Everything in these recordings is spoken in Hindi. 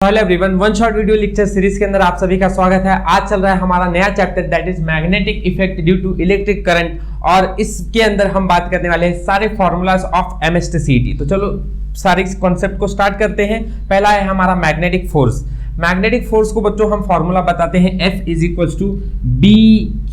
Hello everyone, one shot video lecture series के अंदर आप सभी का स्वागत है। आज चल रहा है हमारा नया chapter that is magnetic effect due to electric current और इसके अंदर हम बात करने वाले हैं सारे फॉर्मूलाज ऑफ एमएसटीसीटी। तो चलो सारे कॉन्सेप्ट को स्टार्ट करते हैं। पहला है हमारा मैग्नेटिक फोर्स। मैग्नेटिक फोर्स को बच्चों हम फॉर्मूला बताते हैं F is equal to B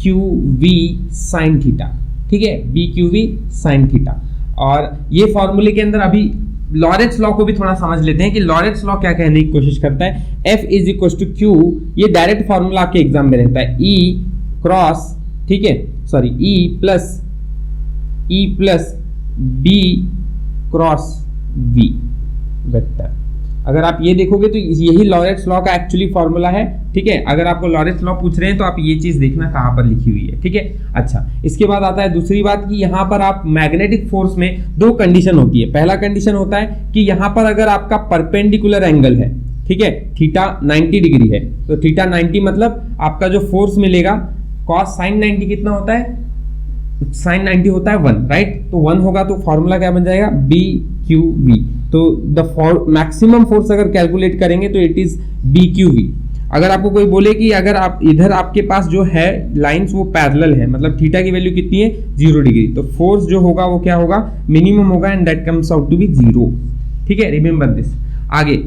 q v sine theta. ठीक है, B q v sine theta. और ये फॉर्मूले के अंदर अभी लॉरेंट्ज लॉ को भी थोड़ा समझ लेते हैं कि लॉरेंट्ज लॉ क्या कहने की कोशिश करता है। F is equal to q, ये डायरेक्ट फॉर्मूला आपके एग्जाम में रहता है, E क्रॉस, ठीक है, sorry E plus B cross V vector. अगर आप ये देखोगे तो यही लॉरेंट्ज लॉ का एक्चुअली फॉर्मूला है। ठीक है, अगर आपको लॉरेंट्ज लॉ पूछ रहे हैं तो आप ये चीज देखना कहाँ पर लिखी हुई है। ठीक है, अच्छा, इसके बाद आता है दूसरी बात कि यहाँ पर आप मैग्नेटिक फोर्स में दो कंडीशन होती है। पहला कंडीशन होता है कि यहाँ पर अगर आपका परपेंडिकुलर एंगल है, ठीक है, थीटा 90 डिग्री है, तो थीटा 90 मतलब आपका जो फोर्स मिलेगा कॉस साइन 90 कितना होता है, साइन 90 होता है 1, राइट। तो 1 होगा तो फॉर्मूला क्या बन जाएगा, बी क्यू वी। तो द मैक्सिमम फोर्स अगर कैलकुलेट करेंगे तो it is B q v. अगर आपको कोई बोले कि अगर आप इधर आपके पास जो है लाइंस वो पैरेलल है, मतलब थीटा की वैल्यू कितनी है 0 डिग्री, तो फोर्स जो होगा वो क्या होगा, मिनिमम होगा and that comes out to be 0। ठीक है, रिमेंबर दिस। आगे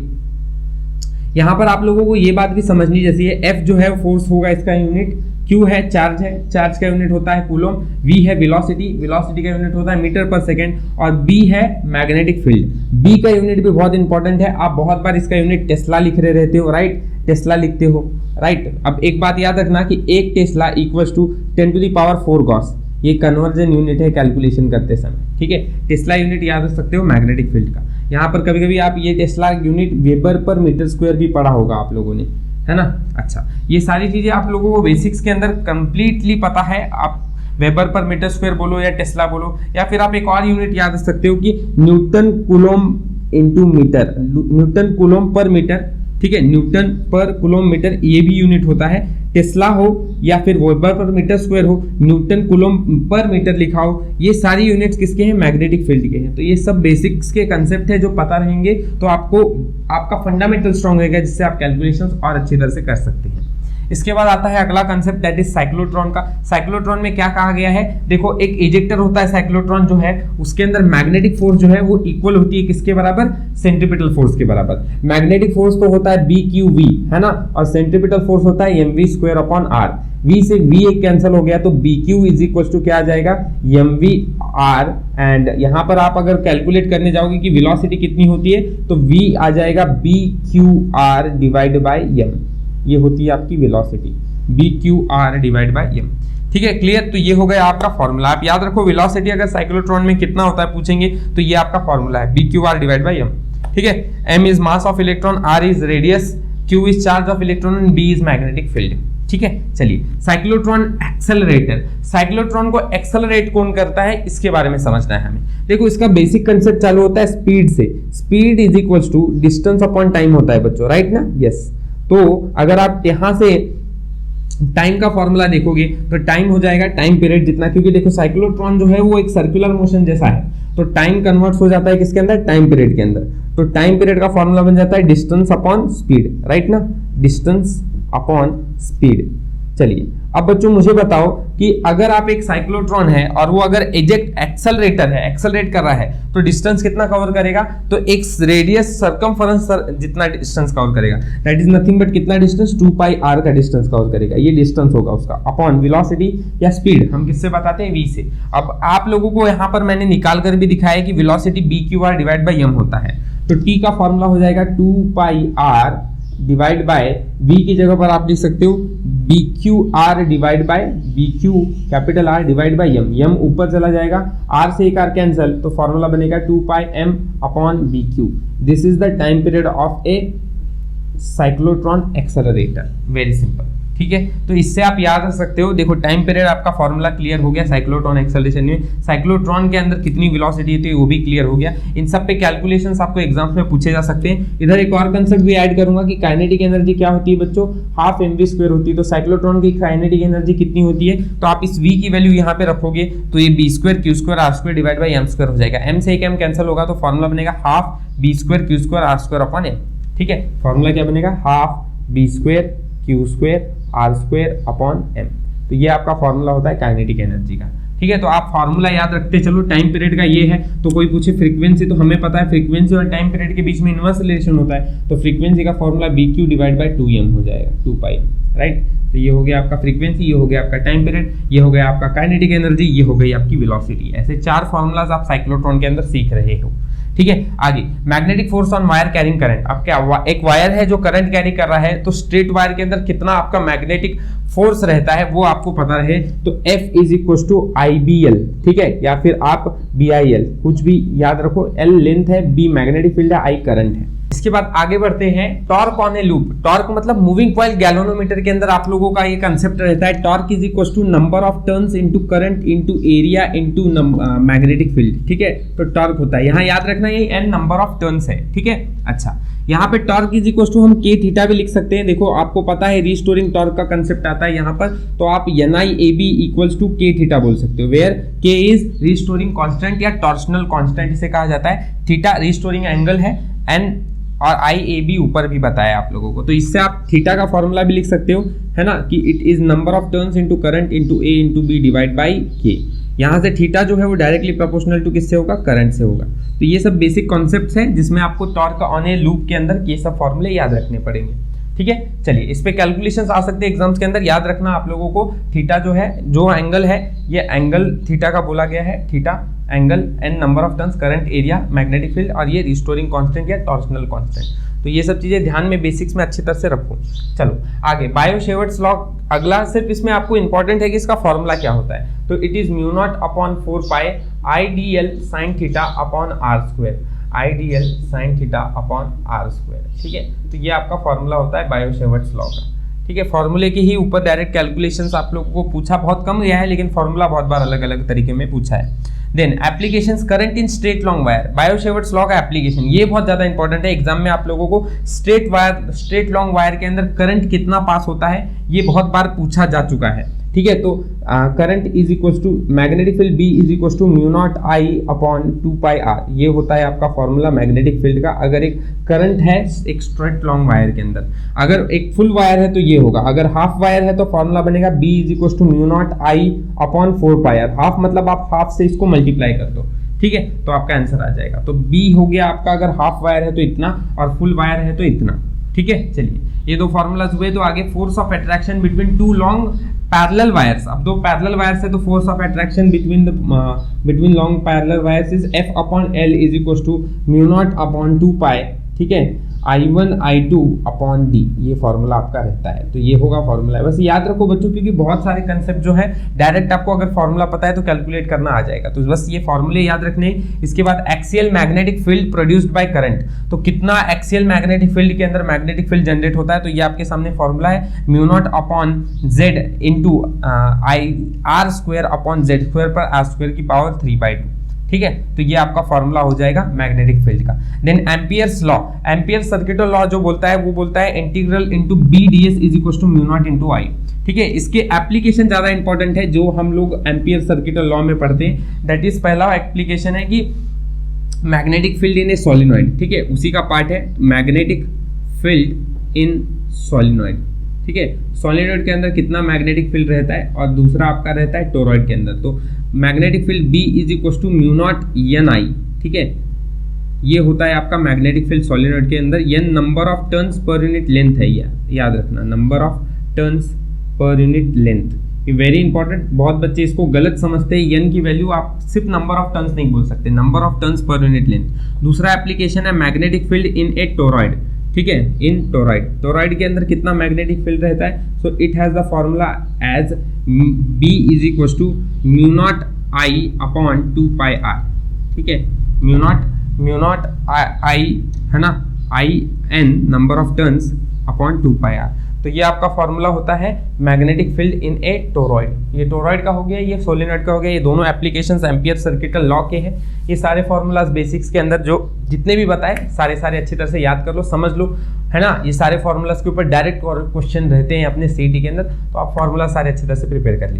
यहां पर आप लोगों को ये बात भी समझनी जैसी है, F जो है फोर्स होगा इसका यूनिट, Q है चार्ज का यूनिट होता है कूलम, V है वेलोसिटी का यूनिट होता है मीटर पर सेकेंड, और B है मैग्नेटिक फील्ड। B का यूनिट भी बहुत इंपॉर्टेंट है, आप बहुत बार इसका यूनिट टेस्ला लिख रहे रहते हो, राइट, टेस्ला लिखते हो, राइट। अब एक बात याद रखना कि एक tesla equals to 10 to the power 4 gauss, ये कन्वर्जन यूनिट है कैलकुलेशन करते समय। ठीक है, टेस्ला यूनिट याद रख सकते हो मैग्नेटिक फील्ड का। यहाँ पर कभी कभी आप ये टेस्ला यूनिट वेबर पर मीटर स्क्वायर भी पढ़ा होगा आप लोगों ने, है ना। अच्छा, ये सारी चीजें आप लोगों को बेसिक्स के अंदर कंप्लीटली पता है। आप वेबर पर मीटर स्क्वायर बोलो या टेस्ला बोलो, या फिर आप एक और यूनिट याद रख सकते हो कि Newton coulomb into metre, Newton coulomb पर मीटर। ठीक है, न्यूटन पर कूलोमीटर ये भी यूनिट होता है। टेस्ला हो या फिर वेबर पर मीटर स्क्वायर हो, न्यूटन कूलोम पर मीटर लिखा हो, ये सारी यूनिट्स किसके हैं, मैग्नेटिक फील्ड के हैं। तो ये सब बेसिक्स के कंसेप्ट है जो पता रहेंगे तो आपको आपका फंडामेंटल स्ट्रांग रहेगा, जिससे आप कैलकुलेशंस और अच्छी तरह से कर सकते हैं। इसके बाद आता है अगला कंसेप्ट दैट इज साइक्लोट्रॉन का। साइक्लोट्रॉन में क्या कहा गया है, देखो एक इजेक्टर होता है साइक्लोट्रॉन जो है, उसके अंदर मैग्नेटिक फोर्स जो है वो इक्वल होती है किसके बराबर, सेंट्रीपिटल फोर्स के बराबर। मैग्नेटिक फोर्स तो होता है बी क्यू वी, है ना, और सेंट्रीपिटल फोर्स होता है m v square upon r. V से वी एक कैंसिल हो गया तो B q is equal to क्या आ जाएगा, एम वी आर। एंड यहाँ पर आप अगर कैलकुलेट करने जाओगे कि वेलोसिटी कितनी होती है तो वी आ जाएगा B Q R divide by m, ये होती है आपकी velocity, B Q R divide by m. ठीक है, क्लियर। तो ये हो गया आपका फॉर्मूला। आप याद रखो वेलोसिटी अगर साइक्लोट्रॉन में कितना होता है पूछेंगे तो ये आपका फॉर्मूला है, B Q R divide by m. ठीक है, m is mass of electron, r is radius, q is charge of electron and B is magnetic field. ठीक है, चलिए साइक्लोट्रॉन एक्सेलरेटर। साइक्लोट्रॉन को एक्सेलरेट कौन करता है इसके बारे में समझना है हमें। देखो इसका बेसिक कंसेप्ट चालू होता है स्पीड से। Speed is equals to distance upon time होता है बच्चों, राइट ना, यस। तो अगर आप यहां से टाइम का फॉर्मूला देखोगे तो टाइम हो जाएगा टाइम पीरियड जितना, क्योंकि देखो साइक्लोट्रॉन जो है वो एक सर्कुलर मोशन जैसा है, तो टाइम कन्वर्ट्स हो जाता है किसके अंदर, टाइम पीरियड के अंदर। तो टाइम पीरियड का फॉर्मूला बन जाता है डिस्टेंस अपॉन स्पीड, राइट ना, डिस्टेंस अपॉन स्पीड। चलिए अब बच्चों मुझे बताओ कि अगर आप एक साइक्लोट्रॉन है और वो अगर एक्सेलरेटर है, एक्सेलरेट कर रहा है, तो डिस्टेंस कितना कवर करेगा, तो एक रेडियस सर्कमफरेंस जितना डिस्टेंस कवर करेगा, दैट इज नथिंग बट कितना डिस्टेंस, 2 पाई आर का डिस्टेंस कवर करेगा। ये डिस्टेंस होगा उसका अपॉन वेलोसिटी या स्पीड, हम किससे बताते हैं, वी से। अब आप लोगों को यहाँ पर मैंने निकाल कर भी दिखाया कि velocity B Q R divide by M होता है, तो टी का फॉर्मूला हो जाएगा 2 pi R divide by V की जगह पर आप लिख सकते हो B Q R divide by B Q capital R divide by M. M ऊपर चला जाएगा, आर से एक आर कैंसिल, तो फॉर्मूला बनेगा 2 pi m upon b q. This is the time period of a cyclotron accelerator, very simple. ठीक है, तो इससे आप याद रख सकते हो। देखो टाइम पीरियड आपका फॉर्मूला क्लियर हो गया साइक्लोट्रॉन एक्सेलरेशन में। साइक्लोट्रॉन के अंदर कितनी वेलोसिटी होती है वो भी क्लियर हो गया। इन सब पे कैलकुलेशंस आपको एग्जाम्स में पूछे जा सकते हैं। इधर एक और कंसेप्ट भी ऐड करूंगा कि काइनेटिक एनर्जी क्या होती है बच्चों, हाफ एम वी स्क्वायर होती है। तो साइक्लोट्रॉन की काइनेटिक एनर्जी कितनी होती है, तो आप इस वी की वैल्यू यहाँ पे रखोगे तो ये B square Q square R square divide by M square हो जाएगा। एम से एक एम कैंसिल होगा तो फॉर्मूला बनेगा half B square Q square R square upon M. ठीक है, फॉर्मूला क्या बनेगा, half B square Q square R square upon M. तो ये आपका फॉर्मूला होता है काइनेटिक एनर्जी का। ठीक है, तो आप फॉर्मूला याद रखते चलो। टाइम पीरियड का ये है, तो कोई पूछे फ्रीक्वेंसी, तो हमें पता है फ्रीक्वेंसी और टाइम पीरियड के बीच में इनवर्स रिलेशन होता है, तो फ्रीक्वेंसी का formula BQ divide by 2m हो जाएगा, 2 पाई, राइट। तो ये हो गया आपका फ्रीक्वेंसी, ये हो गया आपका टाइम पीरियड, ये हो गया आपका काइनेटिक एनर्जी, ये हो गई आपकी वेलोसिटी। ऐसे 4 फॉर्मूलाज आप साइक्लोट्रॉन के अंदर सीख रहे हो। ठीक है, आगे magnetic force on wire carrying current. अब क्या एक वायर है जो करंट कैरी कर रहा है, तो स्ट्रेट वायर के अंदर कितना आपका मैग्नेटिक फोर्स रहता है वो आपको पता रहे, तो F is equal to IBL, ठीक है, या फिर आप BIL, कुछ भी याद रखो। L लेंथ है, B मैग्नेटिक फील्ड है, I करंट है। इसके बाद आगे बढ़ते हैं, torque on a loop. Torque मतलब मूविंग कॉइल गैल्वेनोमीटर के अंदर आप लोगों का ये कंसेप्ट रहता है, torque is equal to number of turns into current into area into magnetic field. ठीक है, तो टॉर्क होता है, यहाँ याद रखना ये n नंबर ऑफ टर्न्स है। ठीक है, अच्छा, यहाँ पे टॉर्क इज इक्वल टू हम k थीटा भी लिख सकते हैं। देखो आपको पता है रिस्टोरिंग टॉर्क का कंसेप्ट आता है यहाँ पर, तो आप NIAB equals to k theta बोल सकते हो, where k is restoring constant या टॉर्शनल कांस्टेंट इसे कहा जाता है, थीटा रिस्टोरिंग एंगल है, n और IAB ऊपर भी बताया आप लोगों को। तो इससे आप थीटा का फॉर्मूला भी लिख सकते हो, है ना, कि it is number of turns into current into A into B divide by k। यहाँ से थीटा जो है वो डायरेक्टली प्रोपोर्शनल टू किससे होगा, करंट से होगा। तो ये सब बेसिक कॉन्सेप्ट्स हैं जिसमें आपको टॉर्क ऑन ए लूप के अंदर ये सब फॉर्मूले याद रखने पड़ेंगे। ठीक है, चलिए इस पे कैलकुलेशंस आ सकते हैं एग्जाम्स के अंदर। याद रखना आप लोगों को, थीटा जो है, जो एंगल है, ये एंगल थीटा का बोला गया है, theta angle, n number of turns, current, area, magnetic field, और ये रिस्टोरिंग कांस्टेंट या टॉर्शनल कांस्टेंट। तो ये सब चीजें ध्यान में बेसिक्स में अच्छी तरह से रखो। चलो आगे, बायो-सेवर्ट्स लॉ अगला, सिर्फ इसमें आपको इंपॉर्टेंट है कि इसका फॉर्मूला क्या होता है, तो it is mu naught upon 4 pi IDL sine theta upon r square, IDL sine theta upon r square. ठीक है, तो ये आपका फॉर्मूला होता है बायो-सेवर्ट्स लॉ का। ठीक है, फॉर्मूले के ही ऊपर डायरेक्ट कैलकुलेशंस आप लोगों को पूछा बहुत कम गया है, लेकिन फॉर्मूला बहुत बार अलग अलग तरीके में पूछा है। Then applications, current in straight long wire, Biot Savart's law का एप्लीकेशन, ये बहुत ज्यादा इंपॉर्टेंट है। एग्जाम में आप लोगों को स्ट्रेट लॉन्ग वायर के अंदर करंट कितना पास होता है ये बहुत बार पूछा जा चुका है। ठीक है, तो current is equal to magnetic field B is equal to mu naught I upon 2 pi R, ये होता है आपका फॉर्मूला मैग्नेटिक फील्ड का। अगर एक करंट है एक स्ट्रेट लॉन्ग वायर के अंदर, अगर एक फुल वायर है तो ये होगा, अगर हाफ वायर है तो फॉर्मूला बनेगा B is equal to mu naught I upon 4 pi R। Half मतलब आप हाफ से इसको मल्टीप्लाई कर दो, ठीक है, तो आपका आंसर आ जाएगा। तो B हो गया आपका, अगर हाफ वायर है तो इतना और फुल वायर है तो इतना। ठीक है, चलिए ये दो फॉर्मूलाज हुए। तो आगे force of attraction between two long parallel wires. अब दो पैरेलल वायर्स है तो force of attraction between long parallel wires is F upon L is equal to mu naught upon 2 pi, ठीक है, I1 I2 अपॉन D, ये फॉर्मूला आपका रहता है। तो ये होगा फॉर्मूला, बस याद रखो बच्चों, क्योंकि बहुत सारे कंसेप्ट जो है डायरेक्ट आपको अगर फॉर्मूला पता है तो कैलकुलेट करना आ जाएगा। तो बस ये फॉर्मूले याद रखने। इसके बाद axial magnetic field produced by current, तो कितना एक्सियल मैग्नेटिक फील्ड के अंदर मैग्नेटिक फील्ड जनरेट होता है, तो ये आपके सामने फॉर्मूला है, mu naught upon Z into R square upon Z square पर R स्क्वायर की पावर 3/2। ठीक है, तो ये आपका फॉर्मूला हो जाएगा मैग्नेटिक फील्ड का। Then Ampere's law, Ampere circuit law जो बोलता है वो बोलता है integral into BdS is equal to mu naught into I। ठीक है, इसके एप्लीकेशन ज्यादा इंपॉर्टेंट है जो हम लोग एम्पियर सर्किट लॉ में पढ़ते हैं। दैट इज पहला एप्लीकेशन है कि magnetic field in A solenoid, ठीक है, उसी का पार्ट है मैग्नेटिक फील्ड इन सोलिनॉइड। ठीक है, सोलिनॉइड के अंदर कितना मैग्नेटिक फील्ड रहता है और दूसरा आपका रहता है टोरॉइड के अंदर। तो magnetic field B is equal to mu naught NI। ठीक है, ये होता है आपका मैग्नेटिक फील्ड सोलिनॉइड के अंदर। N number of turns per unit length है, याद रखना, number of turns per unit length, very important. बहुत बच्चे इसको गलत समझते हैं, N की वैल्यू आप सिर्फ नंबर ऑफ टर्न्स नहीं बोल सकते, number of turns per unit length. दूसरा एप्लीकेशन है magnetic field in a toroid. ठीक है, इन टोरॉइड, टोरॉइड के अंदर कितना मैग्नेटिक फील्ड रहता है, so it has the formula as B is equal to mu naught I upon 2 pi R। ठीक है, म्यू नॉट I है ना, IN number of turns upon 2 pi R। तो ये आपका फॉर्मूला होता है magnetic field in a toroid. ये टोरॉइड का हो गया, ये सोलिनॉइड का हो गया। ये दोनों एप्लीकेशंस एम्पियर सर्किट लॉ के हैं। ये सारे फॉर्मूलाज बेसिक्स के अंदर जो जितने भी बताए सारे अच्छी तरह से याद कर लो, समझ लो, है ना। ये सारे फॉर्मूलाज के ऊपर डायरेक्ट क्वेश्चन रहते हैं अपने CET के अंदर, तो आप फॉर्मूला सारे अच्छी तरह से प्रिपेयर कर लीजिए।